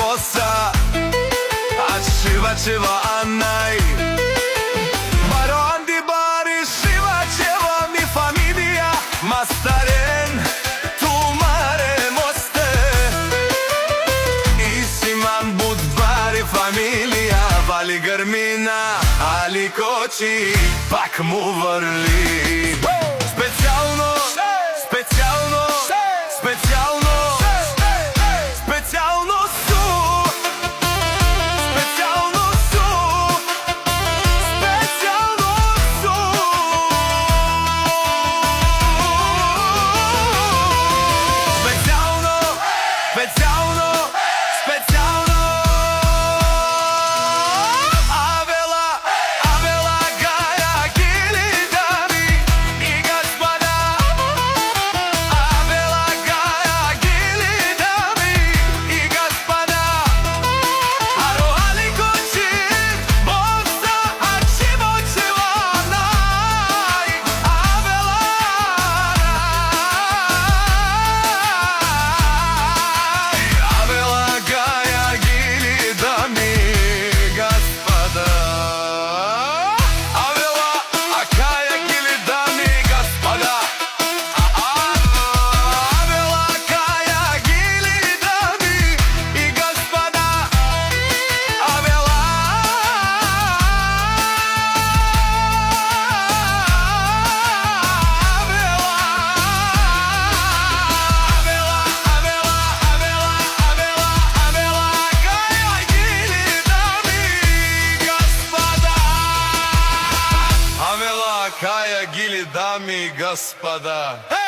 mosa, Shiva Annai Baron di Bari Shiva mi familia Mastaren tu mare moste Isiman Budvari familia Vali Garmina Ali Koči Pak mu vrli Specijalno Specijalno Specijalno Specijalno su Specijalno, specijalno Avela Gaja Gili dami I gospoda Avela Gaja Gili dami I gospoda Aro Ali Koči Bosa Ačimo Čivanaj Avela Кая Гили, дами и господа.